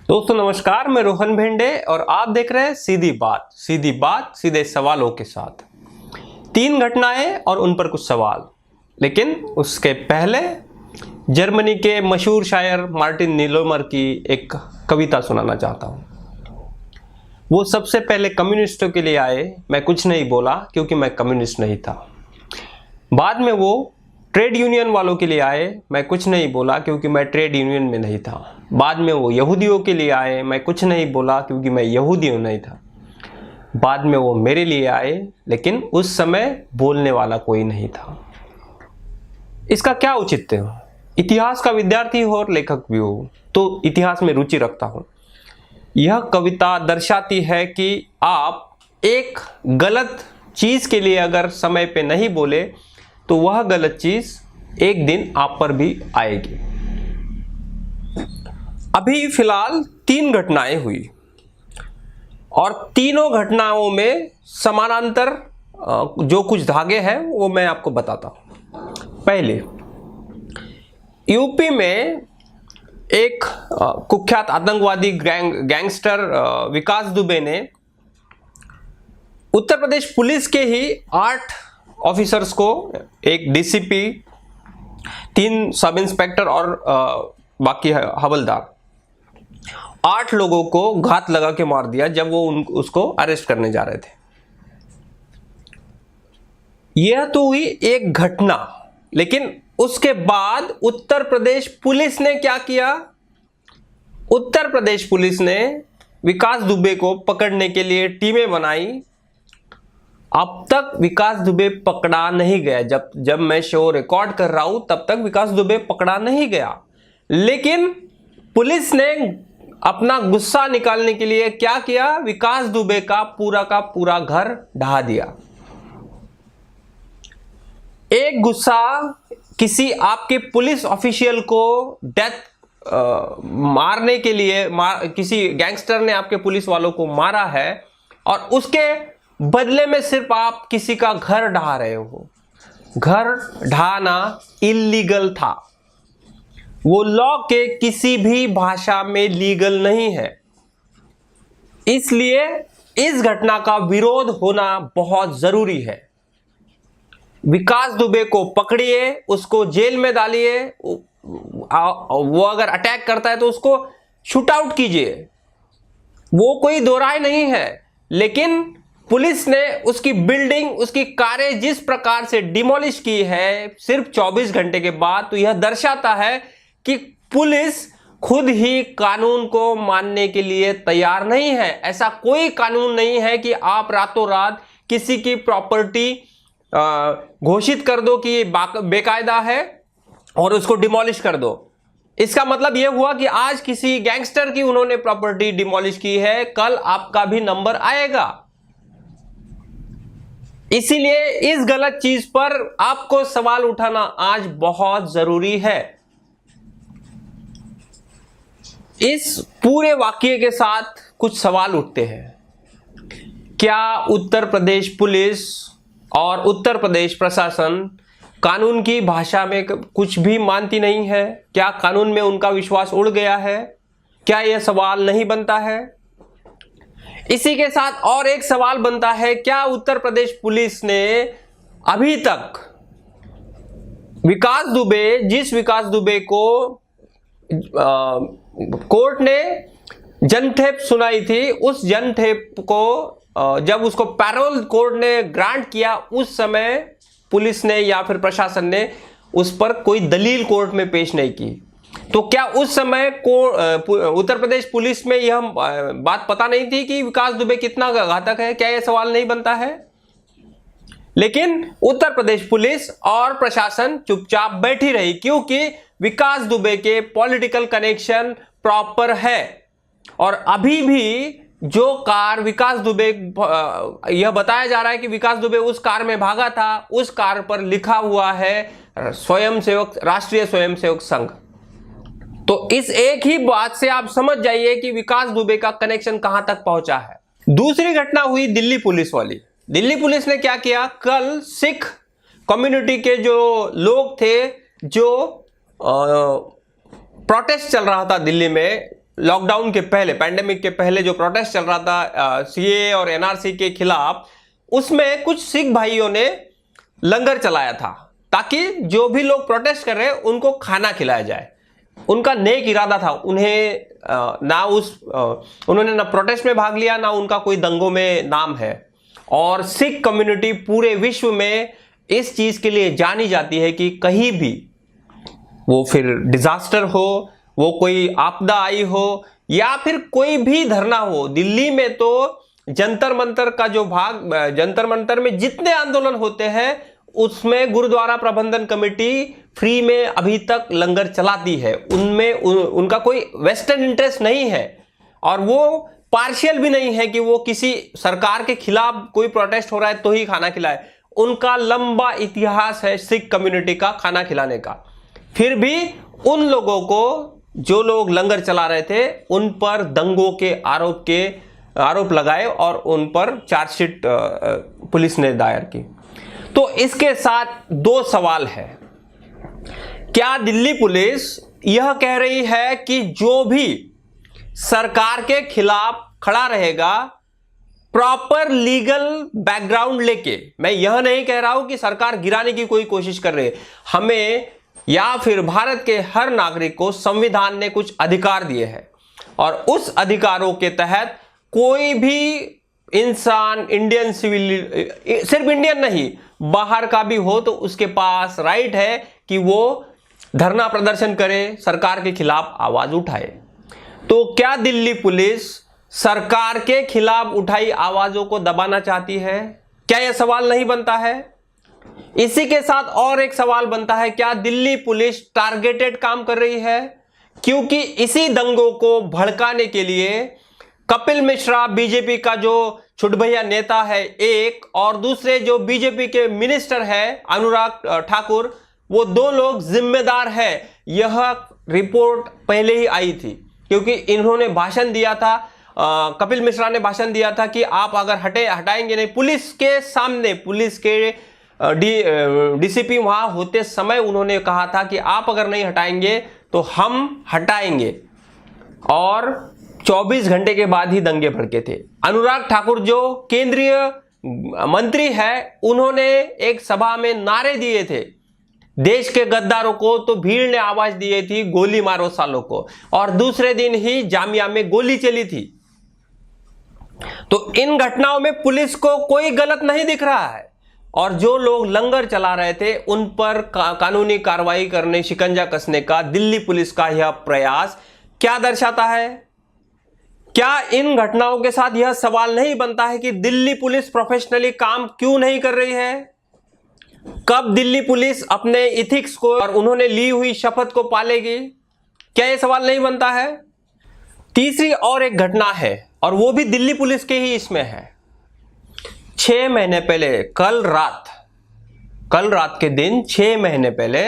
दोस्तों नमस्कार, मैं रोहन भेंडे और आप देख रहे हैं सीधी बात सीधे सवालों के साथ। 3 घटनाएं और उन पर कुछ सवाल। लेकिन उसके पहले जर्मनी के मशहूर शायर मार्टिन नीलोमर की एक कविता सुनाना चाहता हूं। वो सबसे पहले कम्युनिस्टों के लिए आए, मैं कुछ नहीं बोला क्योंकि मैं कम्युनिस्ट नहीं था। बाद में वो ट्रेड यूनियन वालों के लिए आए, मैं कुछ नहीं बोला क्योंकि मैं ट्रेड यूनियन में नहीं था। बाद में वो यहूदियों के लिए आए, मैं कुछ नहीं बोला क्योंकि मैं यहूदी नहीं था। बाद में वो मेरे लिए आए, लेकिन उस समय बोलने वाला कोई नहीं था। इसका क्या औचित्य हो? इतिहास का विद्यार्थी हो और लेखक भी हो तो इतिहास में रुचि रखता हूं। यह कविता दर्शाती है कि आप एक गलत चीज के लिए अगर समय पे नहीं बोले तो वह गलत चीज एक दिन आप पर भी आएगी। अभी फिलहाल 3 घटनाएं हुई और तीनों घटनाओं में समानांतर जो कुछ धागे हैं वो मैं आपको बताता हूं। पहले यूपी में एक कुख्यात आतंकवादी गैंगस्टर विकास दुबे ने उत्तर प्रदेश पुलिस के ही 8 ऑफिसर्स को, एक डीसीपी, 3 सब इंस्पेक्टर और बाकी हवलदार, 8 लोगों को घात लगा के मार दिया जब वो उसको अरेस्ट करने जा रहे थे। यह तो हुई एक घटना, लेकिन उसके बाद उत्तर प्रदेश पुलिस ने क्या किया? उत्तर प्रदेश पुलिस ने विकास दुबे को पकड़ने के लिए टीमें बनाई। अब तक विकास दुबे पकड़ा नहीं गया। जब मैं शो रिकॉर्ड कर रहा हूं तब तक विकास दुबे पकड़ा नहीं गया, लेकिन पुलिस ने अपना गुस्सा निकालने के लिए क्या किया? विकास दुबे का पूरा घर ढहा दिया। एक गुस्सा किसी आपके पुलिस ऑफिशियल को मारने के लिए, किसी गैंगस्टर ने आपके पुलिस वालों को मारा है और उसके बदले में सिर्फ आप किसी का घर ढहा रहे हो। घर ढहाना इल्लीगल था, वो लॉ के किसी भी भाषा में लीगल नहीं है। इसलिए इस घटना का विरोध होना बहुत जरूरी है। विकास दुबे को पकड़िए, उसको जेल में डालिए, वो अगर अटैक करता है तो उसको शूट आउट कीजिए, वो कोई दो राय नहीं है। लेकिन पुलिस ने उसकी बिल्डिंग, उसकी कारें जिस प्रकार से डिमोलिश की है सिर्फ 24 घंटे के बाद, तो यह दर्शाता है कि पुलिस खुद ही कानून को मानने के लिए तैयार नहीं है। ऐसा कोई कानून नहीं है कि आप रातों रात किसी की प्रॉपर्टी घोषित कर दो कि ये बेकायदा है और उसको डिमोलिश कर दो। इसका मतलब यह हुआ कि आज किसी गैंगस्टर की उन्होंने प्रॉपर्टी डिमोलिश की है, कल आपका भी नंबर आएगा। इसीलिए इस गलत चीज पर आपको सवाल उठाना आज बहुत जरूरी है। इस पूरे वाक्य के साथ कुछ सवाल उठते हैं। क्या उत्तर प्रदेश पुलिस और उत्तर प्रदेश प्रशासन कानून की भाषा में कुछ भी मानती नहीं है? क्या कानून में उनका विश्वास उड़ गया है? क्या यह सवाल नहीं बनता है? इसी के साथ और एक सवाल बनता है, क्या उत्तर प्रदेश पुलिस ने अभी तक जिस विकास दुबे को कोर्ट ने जनठेप सुनाई थी, उस जनठेप को जब उसको पैरोल कोर्ट ने ग्रांट किया, उस समय पुलिस ने या फिर प्रशासन ने उस पर कोई दलील कोर्ट में पेश नहीं की? तो क्या उस समय उत्तर प्रदेश पुलिस में यह बात पता नहीं थी कि विकास दुबे कितना घातक है? क्या यह सवाल नहीं बनता है? लेकिन उत्तर प्रदेश पुलिस और प्रशासन चुपचाप बैठी रही, क्योंकि विकास दुबे के पॉलिटिकल कनेक्शन प्रॉपर है। और अभी भी जो कार विकास दुबे, यह बताया जा रहा है कि विकास दुबे उस कार में भागा था, उस कार पर लिखा हुआ है राष्ट्रीय स्वयंसेवक संघ। तो इस एक ही बात से आप समझ जाइए कि विकास दुबे का कनेक्शन कहां तक पहुंचा है। दूसरी घटना हुई दिल्ली पुलिस वाली। दिल्ली पुलिस ने क्या किया? कल सिख कम्युनिटी के जो लोग थे, जो प्रोटेस्ट चल रहा था दिल्ली में, लॉकडाउन के पहले, पैंडेमिक के पहले जो प्रोटेस्ट चल रहा था सीए और एनआरसी के खिलाफ, उसमें कुछ सिख भाइयों ने लंगर चलाया था ताकि जो भी लोग प्रोटेस्ट कर रहे हैं उनको खाना खिलाया जाए। उनका नेक इरादा था। उन्हें उन्होंने ना प्रोटेस्ट में भाग लिया, ना उनका कोई दंगों में नाम है। और सिख कम्युनिटी पूरे विश्व में इस चीज के लिए जानी जाती है कि कहीं भी वो फिर डिजास्टर हो, वो कोई आपदा आई हो, या फिर कोई भी धरना हो। दिल्ली में तो जंतर मंतर का जो भाग, जंतर मंतर में जितने आंदोलन होते हैं उसमें गुरुद्वारा प्रबंधन कमेटी फ्री में अभी तक लंगर चलाती है। उनमें उनका कोई वेस्टर्न इंटरेस्ट नहीं है, और वो पार्शियल भी नहीं है कि वो किसी सरकार के खिलाफ कोई प्रोटेस्ट हो रहा है तो ही खाना खिलाए। उनका लंबा इतिहास है सिख कम्युनिटी का खाना खिलाने का। फिर भी उन लोगों को, जो लोग लंगर चला रहे थे, उन पर दंगों के आरोप लगाए और उन पर चार्जशीट पुलिस ने दायर की। तो इसके साथ दो सवाल है। क्या दिल्ली पुलिस यह कह रही है कि जो भी सरकार के खिलाफ खड़ा रहेगा प्रॉपर लीगल बैकग्राउंड लेके, मैं यह नहीं कह रहा हूं कि सरकार गिराने की कोई कोशिश कर रही है, हमें या फिर भारत के हर नागरिक को संविधान ने कुछ अधिकार दिए हैं, और उस अधिकारों के तहत कोई भी इंसान, इंडियन सिविल, सिर्फ इंडियन नहीं बाहर का भी हो, तो उसके पास राइट है कि वो धरना प्रदर्शन करे, सरकार के खिलाफ आवाज उठाए। तो क्या दिल्ली पुलिस सरकार के खिलाफ उठाई आवाजों को दबाना चाहती है? क्या यह सवाल नहीं बनता है? इसी के साथ और एक सवाल बनता है, क्या दिल्ली पुलिस टारगेटेड काम कर रही है? क्योंकि इसी दंगों को भड़काने के लिए कपिल मिश्रा, बीजेपी का जो छुटभैया नेता है एक, और दूसरे जो बीजेपी के मिनिस्टर है अनुराग ठाकुर, वो दो लोग जिम्मेदार है। यह रिपोर्ट पहले ही आई थी, क्योंकि इन्होंने भाषण दिया था, कपिल मिश्रा ने भाषण दिया था कि आप अगर हटाएंगे नहीं, पुलिस के सामने, पुलिस के डीसीपी वहां होते समय उन्होंने कहा था कि आप अगर नहीं हटाएंगे तो हम हटाएंगे, और 24 घंटे के बाद ही दंगे भड़के थे। अनुराग ठाकुर जो केंद्रीय मंत्री है, उन्होंने एक सभा में नारे दिए थे देश के गद्दारों को, तो भीड़ ने आवाज दी थी गोली मारो सालों को, और दूसरे दिन ही जामिया में गोली चली थी। तो इन घटनाओं में पुलिस को कोई गलत नहीं दिख रहा है, और जो लोग लंगर चला रहे थे उन पर कानूनी कार्रवाई करने, शिकंजा कसने का दिल्ली पुलिस का यह प्रयास क्या दर्शाता है? क्या इन घटनाओं के साथ यह सवाल नहीं बनता है कि दिल्ली पुलिस प्रोफेशनली काम क्यों नहीं कर रही है? कब दिल्ली पुलिस अपने इथिक्स को और उन्होंने ली हुई शपथ को पालेगी? क्या यह सवाल नहीं बनता है? तीसरी और एक घटना है, और वो भी दिल्ली पुलिस के ही इसमें है। 6 महीने पहले, कल रात के दिन 6 महीने पहले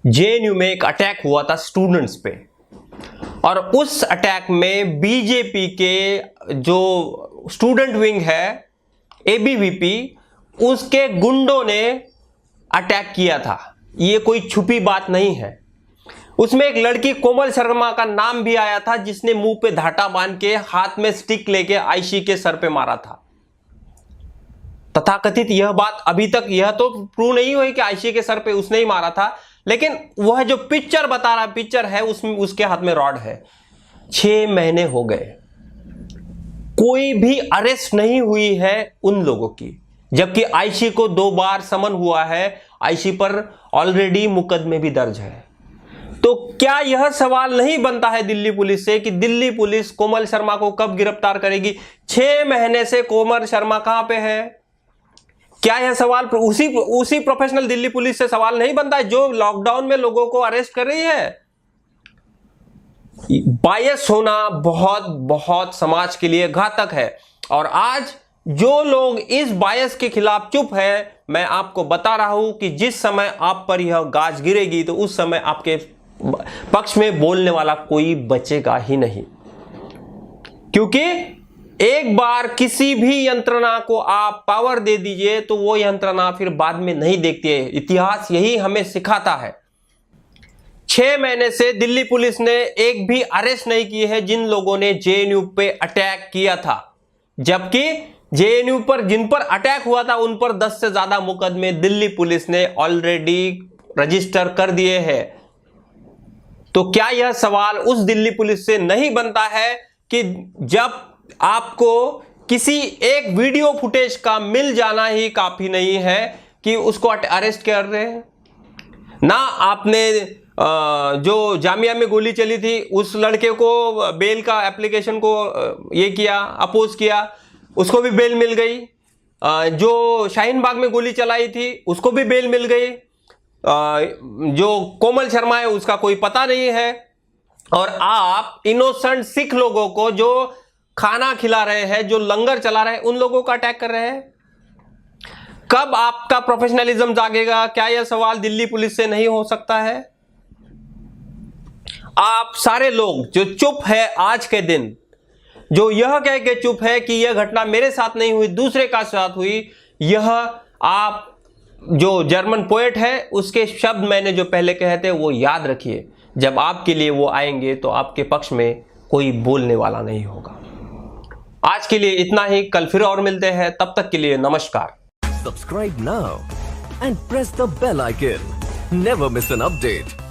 जेएनयू में एक अटैक हुआ था स्टूडेंट्स पे, और उस अटैक में बीजेपी के जो स्टूडेंट विंग है एबीवीपी, उसके गुंडों ने अटैक किया था। ये कोई छुपी बात नहीं है। उसमें एक लड़की कोमल शर्मा का नाम भी आया था, जिसने मुंह पे धाटा बांध के हाथ में स्टिक लेके आयशी के सर पे मारा था। तथाकथित यह बात अभी तक यह तो प्रूव नहीं हुई कि आयशी के सर पे उसने ही मारा था, लेकिन वह जो पिक्चर बता रहा पिक्चर है उसमें उसके हाथ में रॉड है। 6 महीने हो गए, कोई भी अरेस्ट नहीं हुई है उन लोगों की, जबकि आयशी को 2 बार समन हुआ है। आयशी पर ऑलरेडी मुकदमे भी दर्ज है। तो क्या यह सवाल नहीं बनता है दिल्ली पुलिस से कि दिल्ली पुलिस कोमल शर्मा को कब गिरफ्तार करेगी? 6 महीने से कोमल शर्मा कहां पे है? क्या यह सवाल उसी प्रोफेशनल दिल्ली पुलिस से सवाल नहीं बनता है जो लॉकडाउन में लोगों को अरेस्ट कर रही है? बायस होना बहुत बहुत समाज के लिए घातक है, और आज जो लोग इस बायस के खिलाफ चुप है, मैं आपको बता रहा हूं कि जिस समय आप पर यह गाज गिरेगी तो उस समय आपके पक्ष में बोलने वाला कोई बचेगा ही नहीं। क्योंकि एक बार किसी भी यंत्रणा को आप पावर दे दीजिए तो वो यंत्रणा फिर बाद में नहीं देखती है। इतिहास यही हमें सिखाता है। 6 महीने से दिल्ली पुलिस ने एक भी अरेस्ट नहीं की है जिन लोगों ने जेएनयू पे अटैक किया था, जबकि जेएनयू पर जिन पर अटैक हुआ था उन पर 10 से ज्यादा मुकदमे दिल्ली पुलिस ने ऑलरेडी रजिस्टर कर दिए हैं। तो क्या यह सवाल उस दिल्ली पुलिस से नहीं बनता है कि जब आपको किसी एक वीडियो फुटेज का मिल जाना ही काफी नहीं है कि उसको अरेस्ट कर रहे हैं? ना आपने जो जामिया में गोली चली थी उस लड़के को बेल का एप्लीकेशन को ये किया, अपोज किया, उसको भी बेल मिल गई। जो शाहीन बाग में गोली चलाई थी उसको भी बेल मिल गई। जो कोमल शर्मा है उसका कोई पता नहीं है। और आप इनोसेंट सिख लोगों को जो खाना खिला रहे हैं, जो लंगर चला रहे हैं, उन लोगों का अटैक कर रहे हैं। कब आपका प्रोफेशनलिज्म जागेगा? क्या यह सवाल दिल्ली पुलिस से नहीं हो सकता है? आप सारे लोग जो चुप है आज के दिन, जो यह कह के चुप है कि यह घटना मेरे साथ नहीं हुई, दूसरे का साथ हुई, यह आप जो जर्मन पोएट है उसके शब्द मैंने जो पहले कहे थे वो याद रखिए। जब आपके लिए वो आएंगे तो आपके पक्ष में कोई बोलने वाला नहीं होगा। आज के लिए इतना ही, कल फिर और मिलते हैं, तब तक के लिए नमस्कार। Subscribe now and press the bell icon. Never miss an update.